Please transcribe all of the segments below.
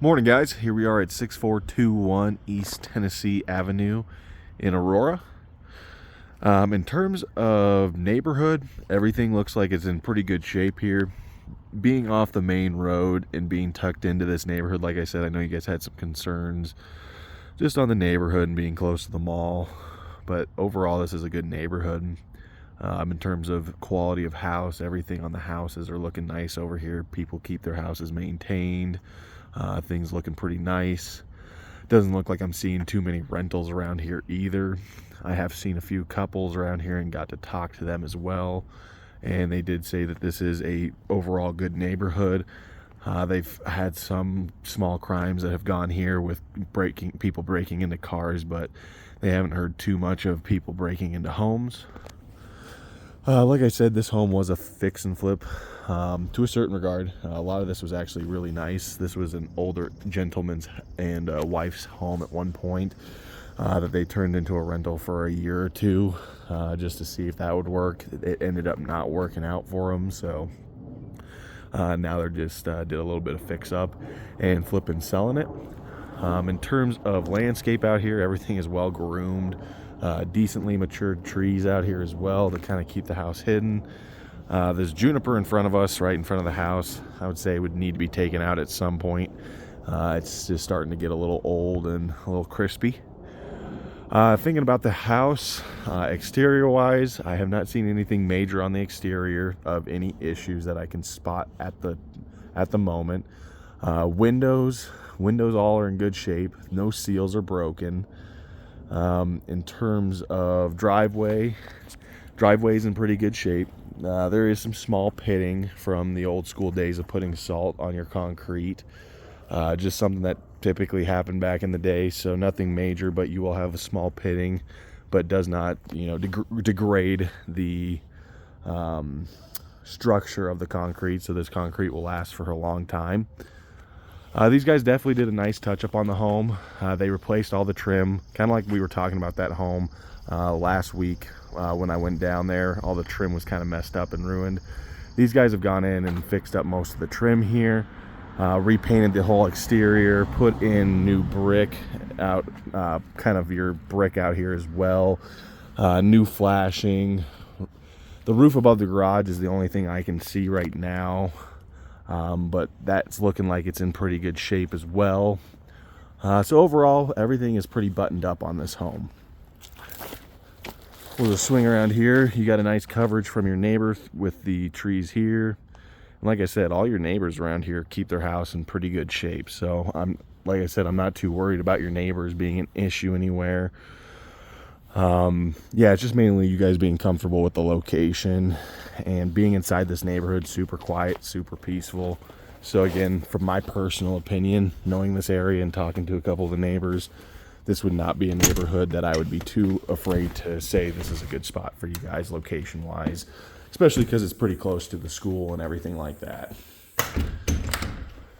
Morning, guys. Here we are at 6421 East Tennessee Avenue in Aurora. In terms of neighborhood, everything looks like it's in pretty good shape here. Being off the main road and being tucked into this neighborhood, like I said, I know you guys had some concerns just on the neighborhood and being close to the mall. But overall, this is a good neighborhood. In terms of quality of house, everything on the houses are looking nice over here. People keep their houses maintained. Things looking pretty nice. Doesn't look like I'm seeing too many rentals around here either. I have seen a few couples around here and got to talk to them as well, and they did say that this is a overall good neighborhood. They've had some small crimes that have gone here with people breaking into cars, but they haven't heard too much of people breaking into homes. Like I said, this home was a fix and flip to a certain regard. A lot of this was actually really nice. This was an older gentleman's and wife's home at one point that they turned into a rental for a year or two just to see if that would work. It ended up not working out for them, so now they're just did a little bit of fix up and flip and selling it. In terms of landscape out here, everything is well groomed. Decently matured trees out here as well to kind of keep the house hidden. There's juniper in front of us, right in front of the house. I would say it would need to be taken out at some point. It's just starting to get a little old and a little crispy. Thinking about the house, exterior wise, I have not seen anything major on the exterior of any issues that I can spot at the moment. Windows all are in good shape. No seals are broken. In terms of driveway's in pretty good shape. There is some small pitting from the old school days of putting salt on your concrete. Just something that typically happened back in the day, so nothing major, but you will have a small pitting, but does not, degrade the structure of the concrete, so this concrete will last for a long time. These guys definitely did a nice touch up on the home. They replaced all the trim, kind of like we were talking about that home last week when I went down there. All the trim was kind of messed up and ruined. These guys have gone in and fixed up most of the trim here, repainted the whole exterior, put in new brick out, kind of your brick out here as well, new flashing. The roof above the garage is the only thing I can see right now. But that's looking like it's in pretty good shape as well. So overall, everything is pretty buttoned up on this home. We'll just swing around here. You got a nice coverage from your neighbors with the trees here. And like I said, all your neighbors around here keep their house in pretty good shape. So I'm not too worried about your neighbors being an issue anywhere. It's just mainly you guys being comfortable with the location and being inside this neighborhood. Super quiet, super peaceful. So again, from my personal opinion, knowing this area and talking to a couple of the neighbors, this would not be a neighborhood that I would be too afraid to say this is a good spot for you guys location wise, especially because it's pretty close to the school and everything like that.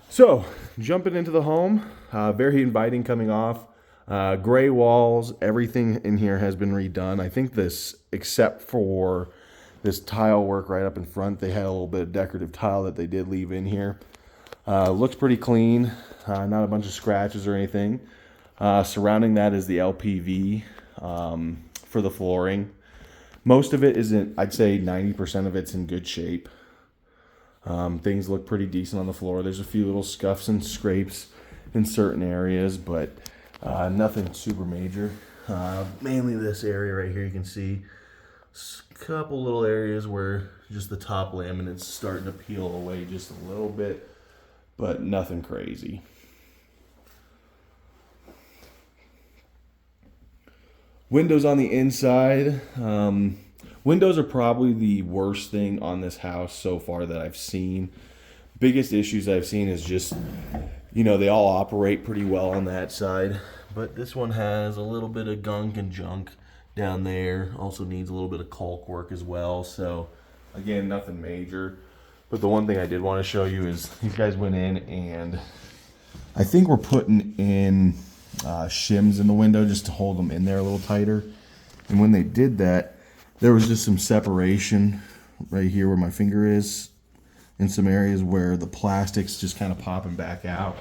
So jumping into the home, very inviting coming off. Gray walls, everything in here has been redone. I think this, except for this tile work right up in front, they had a little bit of decorative tile that they did leave in here. Looks pretty clean, not a bunch of scratches or anything. Surrounding that is the LPV for the flooring. Most of it isn't, I'd say 90% of it's in good shape. Things look pretty decent on the floor. There's a few little scuffs and scrapes in certain areas, but nothing super major. Mainly this area right here, you can see a couple little areas where just the top laminate's starting to peel away just a little bit, but nothing crazy. Windows on the inside. Windows are probably the worst thing on this house so far that I've seen. Biggest issues I've seen is just, they all operate pretty well on that side, but this one has a little bit of gunk and junk down there. Also needs a little bit of caulk work as well. So again, nothing major. But the one thing I did want to show you is these guys went in and I think we're putting in shims in the window just to hold them in there a little tighter. And when they did that, there was just some separation right here where my finger is in some areas where the plastic's just kind of popping back out.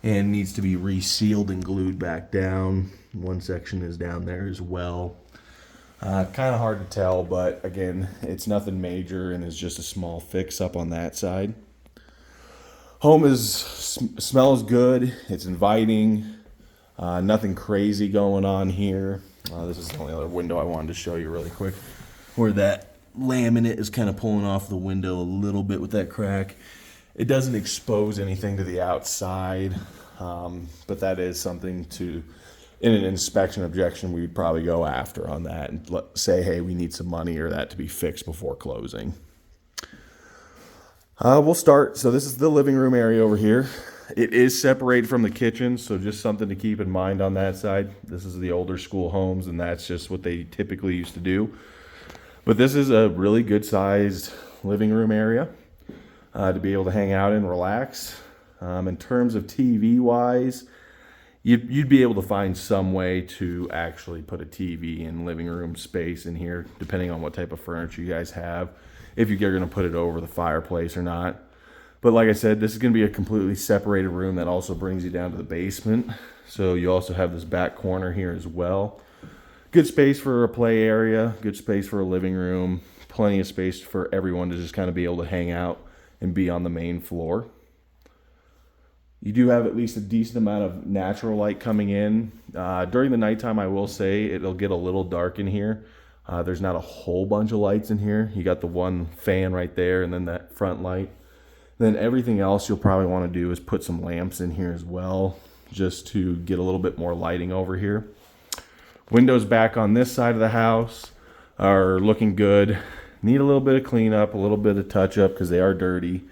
and needs to be resealed and glued back down. One section is down there as well. Kind of hard to tell, but again, it's nothing major and is just a small fix up on that side. Home smells good. It's inviting. Nothing crazy going on here. This is the only other window I wanted to show you really quick, where that laminate is kind of pulling off the window a little bit with that crack. It doesn't expose anything to the outside, but that is something to, in an inspection objection, we'd probably go after on that and say, hey, we need some money or that to be fixed before closing. We'll start. So this is the living room area over here. It is separated from the kitchen, so just something to keep in mind on that side. This is the older school homes, and that's just what they typically used to do. But this is a really good sized living room area to be able to hang out and relax. In terms of TV wise, you'd be able to find some way to actually put a TV in living room space in here, depending on what type of furniture you guys have, if you're going to put it over the fireplace or not. But like I said, this is going to be a completely separated room that also brings you down to the basement. So you also have this back corner here as well. Good space for a play area, good space for a living room, plenty of space for everyone to just kind of be able to hang out and be on the main floor. You do have at least a decent amount of natural light coming in. During the nighttime, I will say it'll get a little dark in here. There's not a whole bunch of lights in here. You got the one fan right there and then that front light. Then everything else you'll probably want to do is put some lamps in here as well, just to get a little bit more lighting over here. Windows back on this side of the house are looking good. Need a little bit of cleanup, a little bit of touch up because they are dirty.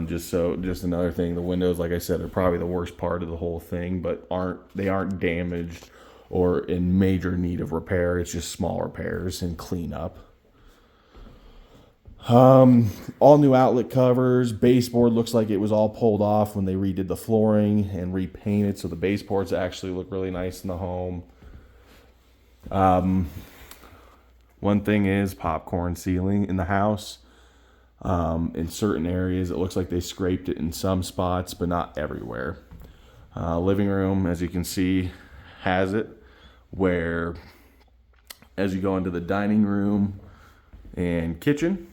Just another thing, the windows, like I said, are probably the worst part of the whole thing, but they aren't damaged or in major need of repair. It's just small repairs and cleanup. All new outlet covers. Baseboard looks like it was all pulled off when they redid the flooring and repainted, so the baseboards actually look really nice in the home. One thing is popcorn ceiling in the house. In certain areas, it looks like they scraped it in some spots, but not everywhere. Living room, as you can see, has it, where as you go into the dining room and kitchen,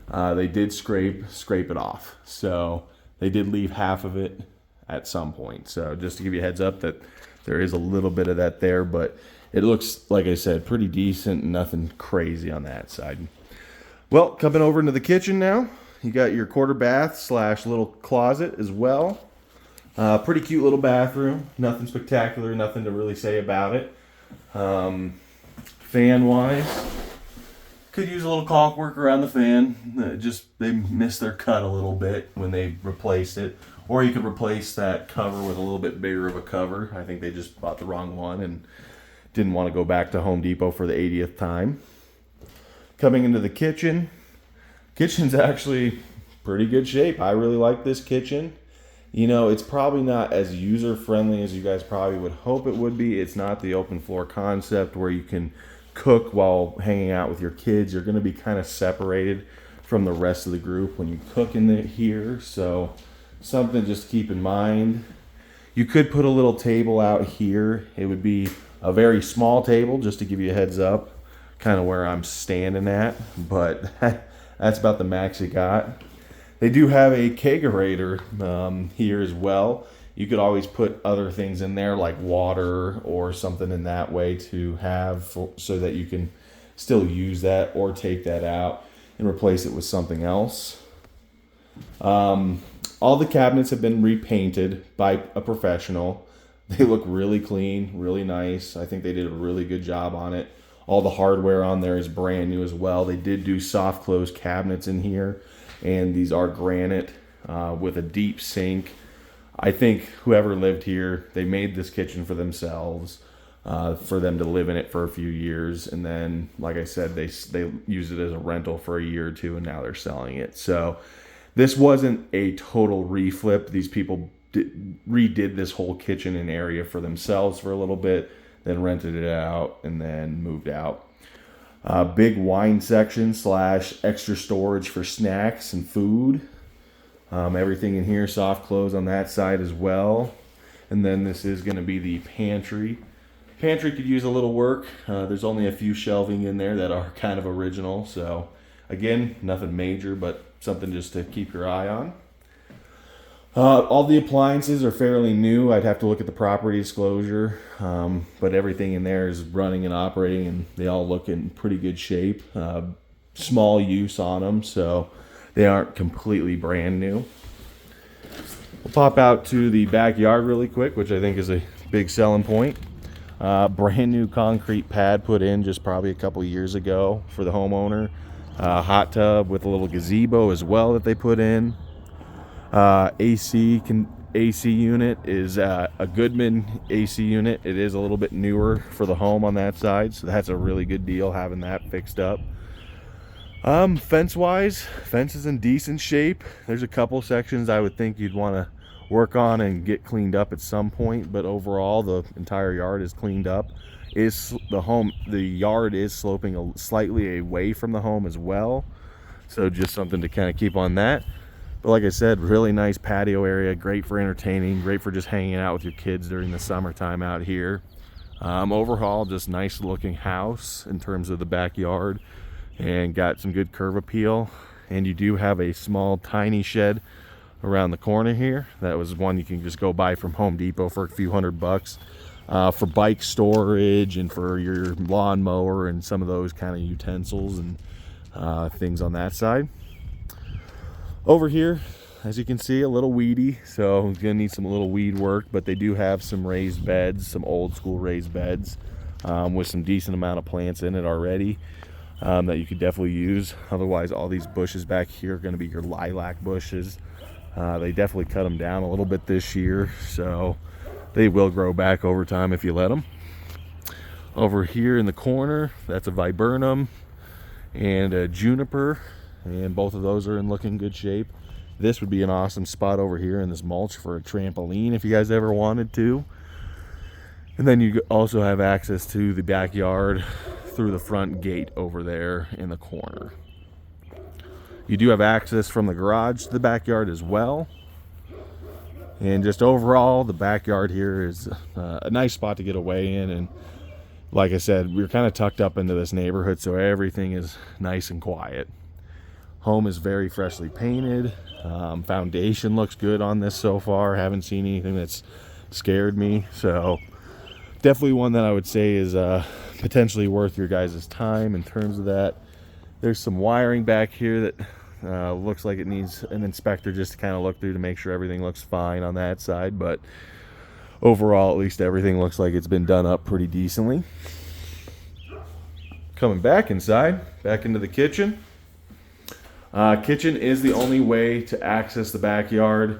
they did scrape it off. So they did leave half of it at some point. So just to give you a heads up that there is a little bit of that there, but it looks, like I said, pretty decent. Nothing crazy on that side. Well, coming over into the kitchen now, you got your quarter bath / little closet as well. Pretty cute little bathroom. Nothing spectacular, nothing to really say about it. Fan wise, could use a little caulk work around the fan. They missed their cut a little bit when they replaced it. Or you could replace that cover with a little bit bigger of a cover. I think they just bought the wrong one and didn't want to go back to Home Depot for the 80th time. Coming into the kitchen. Kitchen's actually pretty good shape. I really like this kitchen. You know, it's probably not as user-friendly as you guys probably would hope it would be. It's not the open floor concept where you can cook while hanging out with your kids. You're going to be kind of separated from the rest of the group when you cook in here. So something just to keep in mind. You could put a little table out here. It would be a very small table, just to give you a heads up, kind of where I'm standing at, but that's about the max you got. They do have a kegerator here as well. You could always put other things in there like water or something in that way to have so that you can still use that or take that out and replace it with something else. All the cabinets have been repainted by a professional. They look really clean, really nice. I think they did a really good job on it. All the hardware on there is brand new as well. They did do soft close cabinets in here, and these are granite with a deep sink. I think whoever lived here, they made this kitchen for themselves, for them to live in it for a few years, and then, like I said, they used it as a rental for a year or two, and now they're selling it. So this wasn't a total reflip. These people redid this whole kitchen and area for themselves for a little bit, then rented it out, and then moved out. Big wine section / extra storage for snacks and food. Everything in here, soft close on that side as well. And then this is going to be the pantry. Pantry could use a little work. There's only a few shelving in there that are kind of original. So again, nothing major, but something just to keep your eye on. All the appliances are fairly new. I'd have to look at the property disclosure, but everything in there is running and operating, and they all look in pretty good shape. Small use on them, so they aren't completely brand new. We'll pop out to the backyard really quick, which I think is a big selling point. Brand new concrete pad put in just probably a couple years ago for the homeowner. Hot tub with a little gazebo as well that they put in. AC unit is a Goodman AC unit. It is a little bit newer for the home on that side, so that's a really good deal having that fixed up. Fence is in decent shape. There's a couple sections I would think you'd want to work on and get cleaned up at some point, but overall the entire yard is cleaned up. The yard is sloping slightly away from the home as well, so just something to kind of keep on that. But like I said, really nice patio area, great for entertaining, great for just hanging out with your kids during the summertime out here. Overall, just nice looking house in terms of the backyard, and got some good curb appeal. And you do have a small tiny shed around the corner here. That was one you can just go buy from Home Depot for a few $100 for bike storage and for your lawnmower and some of those kind of utensils and things on that side. Over here, as you can see, a little weedy, so it's gonna need some little weed work, but they do have some raised beds, some old school raised beds with some decent amount of plants in it already that you could definitely use. Otherwise, all these bushes back here are gonna be your lilac bushes. They definitely cut them down a little bit this year, so they will grow back over time if you let them. Over here in the corner, that's a viburnum and a juniper, and both of those are in looking good shape. This would be an awesome spot over here in this mulch for a trampoline if you guys ever wanted to. And then you also have access to the backyard through the front gate over there in the corner. You do have access from the garage to the backyard as well. And just overall, the backyard here is a nice spot to get away in. And like I said, we're kind of tucked up into this neighborhood, so everything is nice and quiet. Home is very freshly painted. Foundation looks good on this so far. Haven't seen anything that's scared me, so definitely one that I would say is potentially worth your guys' time in terms of that. There's some wiring back here that looks like it needs an inspector just to kind of look through to make sure everything looks fine on that side, but overall at least everything looks like it's been done up pretty decently. Coming back inside, back into the kitchen. Kitchen is the only way to access the backyard.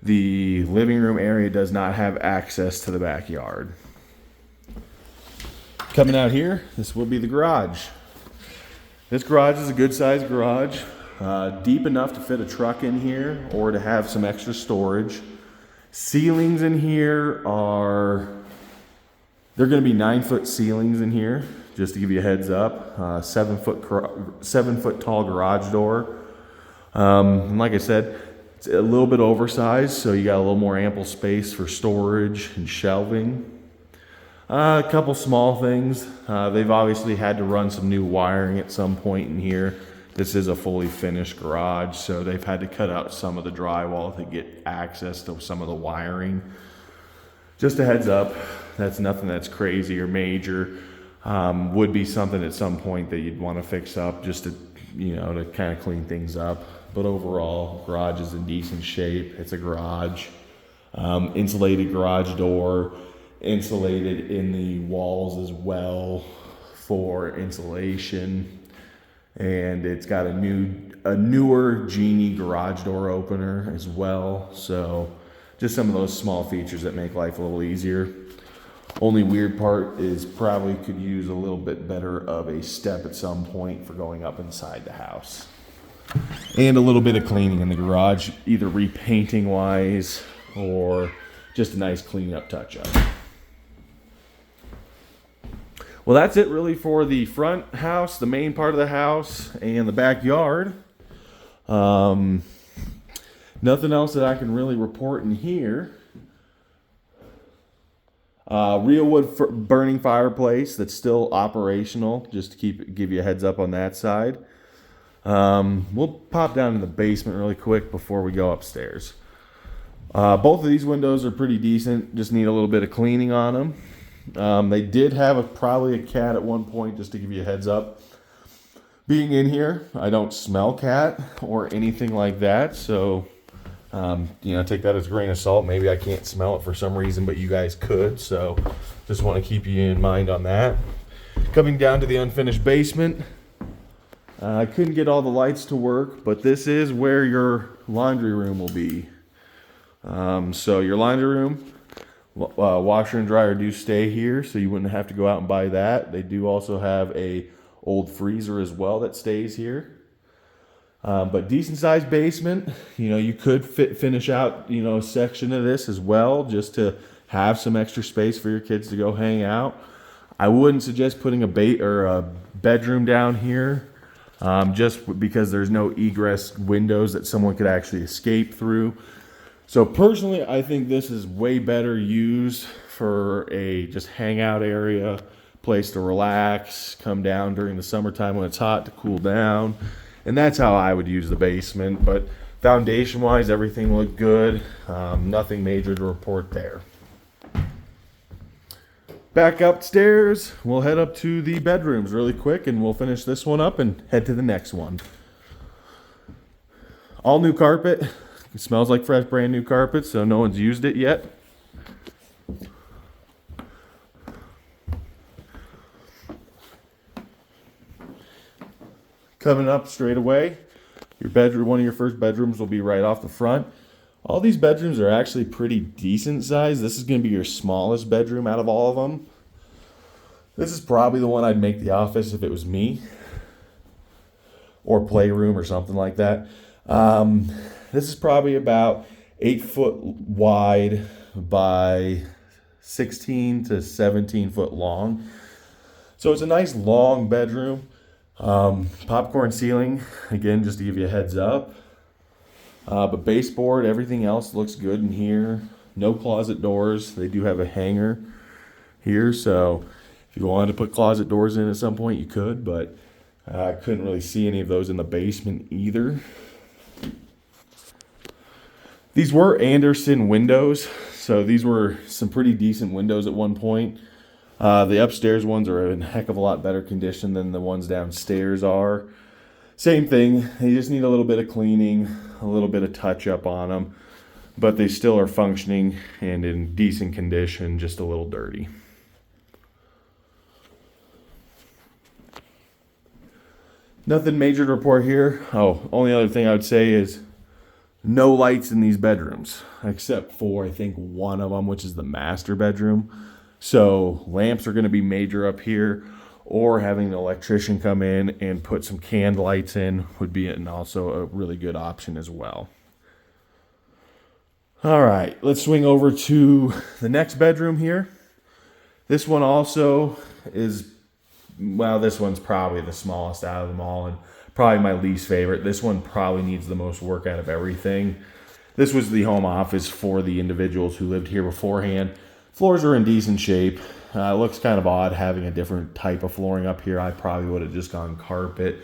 The living room area does not have access to the backyard. Coming out here, this will be the garage. This garage is a good sized garage, deep enough to fit a truck in here or to have some extra storage. Ceilings in here they're going to be 9-foot ceilings in here, just to give you a heads up. 7-foot tall garage door. And like I said, it's a little bit oversized, so you got a little more ample space for storage and shelving. A couple small things. They've obviously had to run some new wiring at some point in here. This is a fully finished garage, so they've had to cut out some of the drywall to get access to some of the wiring. Just a heads up, that's nothing that's crazy or major. Would be something at some point that you'd want to fix up just to, to kind of clean things up. But overall, garage is in decent shape. It's a garage. Insulated garage door, insulated in the walls as well for insulation. And it's got a newer Genie garage door opener as well. So just some of those small features that make life a little easier. Only weird part is probably could use a little bit better of a step at some point for going up inside the house. And a little bit of cleaning in the garage, either repainting wise or just a nice clean up touch up. Well, that's it really for the front house, the main part of the house, and the backyard. Nothing else that I can really report in here. Real wood burning fireplace that's still operational, just to give you a heads up on that side. We'll pop down in the basement really quick before we go upstairs. Both of these windows are pretty decent, just need a little bit of cleaning on them. They did have probably a cat at one point, just to give you a heads up. Being in here, I don't smell cat or anything like that, so take that as a grain of salt. Maybe I can't smell it for some reason, but you guys could, so just want to keep you in mind on that. Coming down to the unfinished basement, I couldn't get all the lights to work, but this is where your laundry room will be. So your laundry room, washer and dryer do stay here, so you wouldn't have to go out and buy that. They do also have a old freezer as well that stays here. But decent sized basement. You could finish out, a section of this as well, just to have some extra space for your kids to go hang out. I wouldn't suggest putting a bedroom down here, just because there's no egress windows that someone could actually escape through. So personally, I think this is way better used for a just hangout area, place to relax, come down during the summertime when it's hot to cool down. And that's how I would use the basement. But foundation-wise, everything looked good. Nothing major to report there. Back upstairs, we'll head up to the bedrooms really quick, and we'll finish this one up and head to the next one. All new carpet. It smells like fresh, brand new carpet, so no one's used it yet. Coming up straight away, your bedroom, one of your first bedrooms will be right off the front. All these bedrooms are actually pretty decent size. This is going to be your smallest bedroom out of all of them. This is probably the one I'd make the office if it was me, or playroom or something like that. This is probably about 8 foot wide by 16 to 17 foot long. So it's a nice long bedroom. Popcorn ceiling, again, just to give you a heads up. But baseboard, everything else looks good in here. No closet doors. They do have a hanger here, so if you wanted to put closet doors in at some point, you could, but I couldn't really see any of those in the basement either. These were Andersen windows, so these were some pretty decent windows at one point. The upstairs ones are in a heck of a lot better condition than the ones downstairs are. Same thing, they just need a little bit of cleaning, a little bit of touch up on them, but they still are functioning and in decent condition, just a little dirty. Nothing major to report here. Only other thing I would say is no lights in these bedrooms, except for, I think, one of them, which is the master bedroom. So lamps are going to be major up here, or having an electrician come in and put some canned lights in would be also a really good option as well. All right, let's swing over to the next bedroom here. This one also is, well, this one's probably the smallest out of them all, and probably my least favorite. This one probably needs the most work out of everything. This was the home office for the individuals who lived here beforehand. Floors are in decent shape. It looks kind of odd having a different type of flooring up here. I probably would have just gone carpet.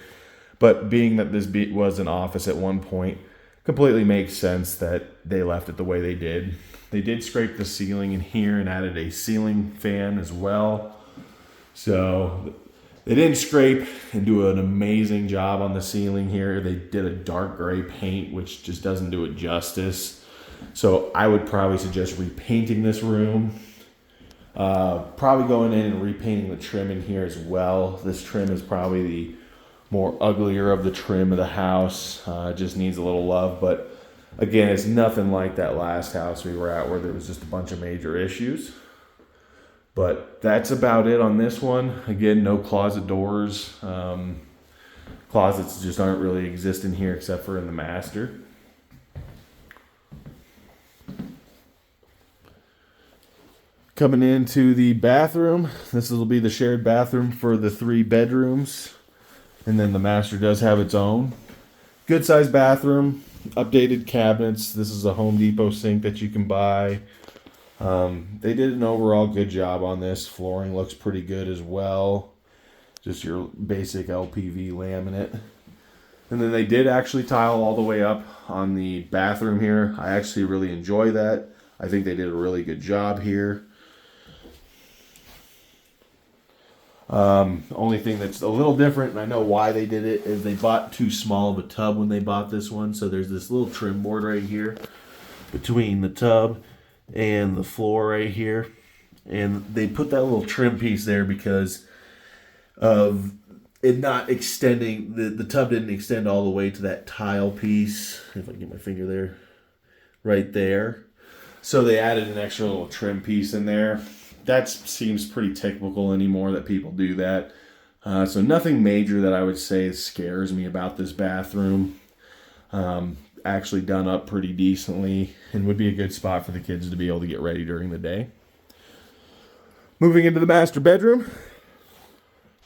But being that this was an office at one point, completely makes sense that they left it the way they did. They did scrape the ceiling in here and added a ceiling fan as well. So they didn't scrape and do an amazing job on the ceiling here. They did a dark gray paint, which just doesn't do it justice. So I would probably suggest repainting this room. Probably going in and repainting the trim in here as well. This trim is probably the more uglier of the trim of the house. Just needs a little love. But again, it's nothing like that last house we were at where there was just a bunch of major issues. But that's about it on this one. Again, no closet doors. Closets just aren't really existing here except for in the master. Coming into the bathroom, this will be the shared bathroom for the 3 bedrooms. And then the master does have its own. Good sized bathroom. Updated cabinets. This is a Home Depot sink that you can buy. They did an overall good job on this. Flooring looks pretty good as well. Just your basic LPV laminate. And then they did actually tile all the way up on the bathroom here. I actually really enjoy that. I think they did a really good job here. Only thing that's a little different, and I know why they did it, is they bought too small of a tub when they bought this one. So there's this little trim board right here between the tub and the floor right here. And they put that little trim piece there because of it not extending, the tub didn't extend all the way to that tile piece. If I can get my finger there, right there. So they added an extra little trim piece in there. That seems pretty typical anymore that people do that. So nothing major that I would say scares me about this bathroom. Actually done up pretty decently and would be a good spot for the kids to be able to get ready during the day. Moving into the master bedroom.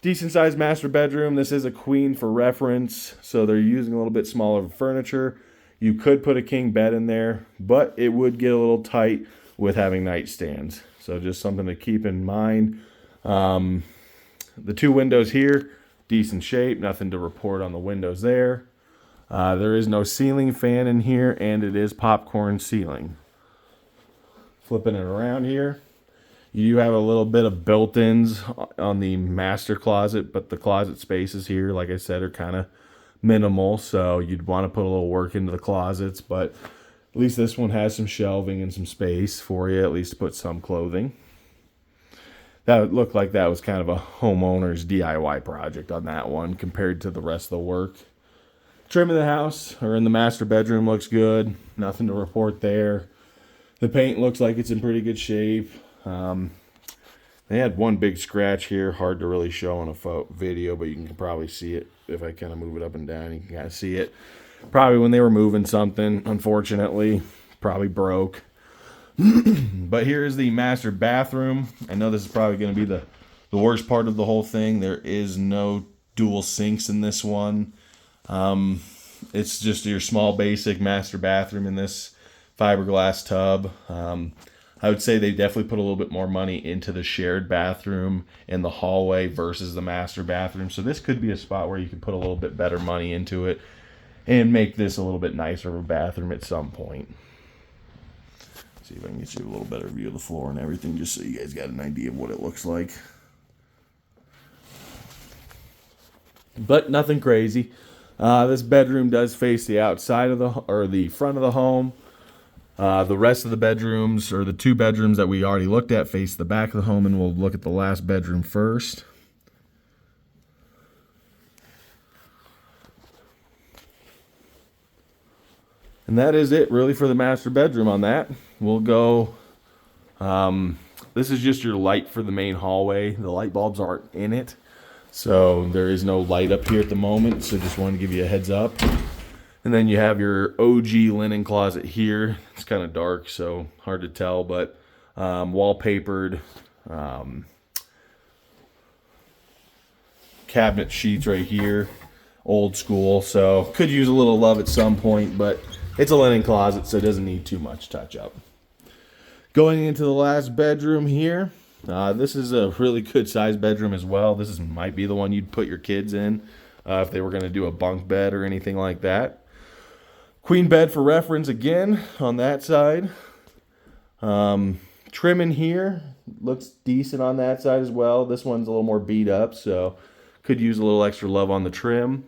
Decent sized master bedroom. This is a queen for reference, so they're using a little bit smaller furniture. You could put a king bed in there, but it would get a little tight with having nightstands. So just something to keep in mind. The two windows here, decent shape. Nothing to report on the windows there. There is no ceiling fan in here, and it is popcorn ceiling. Flipping it around here. You have a little bit of built-ins on the master closet, but the closet spaces here, like I said, are kind of minimal, so you'd want to put a little work into the closets, but at least this one has some shelving and some space for you, at least to put some clothing. That looked like that was kind of a homeowner's DIY project on that one compared to the rest of the work. Trim in the house, or in the master bedroom, looks good. Nothing to report there. The paint looks like it's in pretty good shape. They had one big scratch here, hard to really show on a video, but you can probably see it if I kind of move it up and down. You can kind of see it. Probably when they were moving something, unfortunately, probably broke. But here is the master bathroom. I know this is probably going to be the worst part of the whole thing. There is no dual sinks in this one. It's just your small basic master bathroom in this fiberglass tub. I would say they definitely put a little bit more money into the shared bathroom in the hallway versus the master bathroom. So this could be a spot where you could put a little bit better money into it and make this a little bit nicer of a bathroom at some point. See if I can get you a little better view of the floor and everything, just so you guys got an idea of what it looks like. But nothing crazy. This bedroom does face the outside of the front of the home. The rest of the bedrooms, or the two bedrooms that we already looked at, face the back of the home, and we'll look at the last bedroom first. And that is it really for the master bedroom on that. We'll go, this is just your light for the main hallway. The light bulbs aren't in it, so there is no light up here at the moment, so just wanted to give you a heads up. And then you have your OG linen closet here. It's kind of dark, so hard to tell, but wallpapered cabinet sheets right here. Old school, so could use a little love at some point, but it's a linen closet, so it doesn't need too much touch up. Going into the last bedroom here. This is a really good sized bedroom as well. This might be the one you'd put your kids in if they were going to do a bunk bed or anything like that. Queen bed for reference again on that side. Trim in here looks decent on that side as well. This one's a little more beat up, so could use a little extra love on the trim.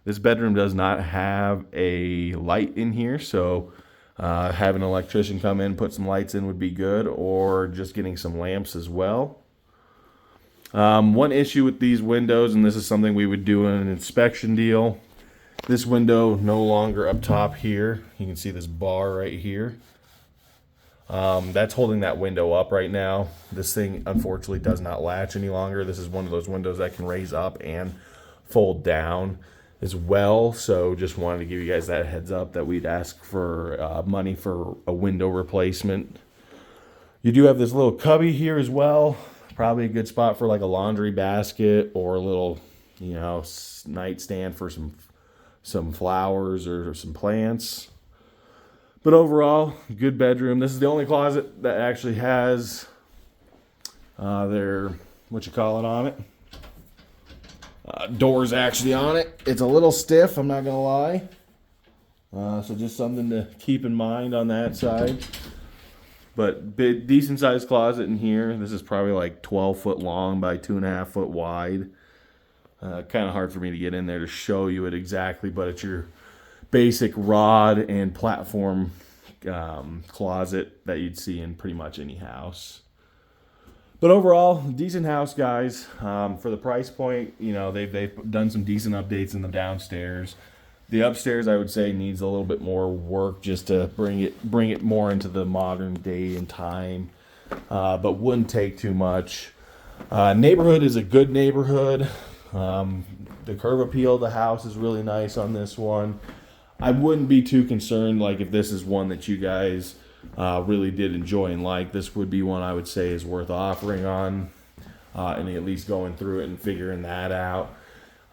This bedroom does not have a light in here, so having an electrician come in, put some lights in would be good, or just getting some lamps as well. One issue with these windows, and this is something we would do in an inspection deal, this window no longer up top here. You can see this bar right here. That's holding that window up right now. This thing unfortunately does not latch any longer. This is one of those windows that can raise up and fold down as well. So just wanted to give you guys that heads up that we'd ask for money for a window replacement. You do have this little cubby here as well. Probably a good spot for like a laundry basket or a little, nightstand for some some flowers or some plants. But overall, good bedroom. This is the only closet that actually has their, what you call it, on it. Doors actually on it. It's a little stiff, I'm not gonna lie. So just something to keep in mind on that side. But big, decent sized closet in here. This is probably like 12 foot long by 2.5 foot wide. Kind of hard for me to get in there to show you it exactly, but it's your basic rod and platform closet that you'd see in pretty much any house. But overall, decent house, guys. For the price point, you know, they've done some decent updates in the downstairs. The upstairs, I would say, needs a little bit more work just to bring it more into the modern day and time, but wouldn't take too much. Neighborhood is a good neighborhood. The curb appeal of the house is really nice on this one. I wouldn't be too concerned, like if this is one that you guys really did enjoy and like. This would be one I would say is worth offering on, and at least going through it and figuring that out.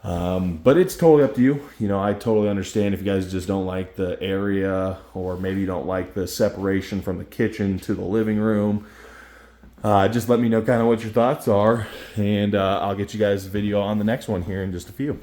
But it's totally up to you. You know, I totally understand if you guys just don't like the area, or maybe you don't like the separation from the kitchen to the living room. Just let me know kind of what your thoughts are, and I'll get you guys a video on the next one here in just a few.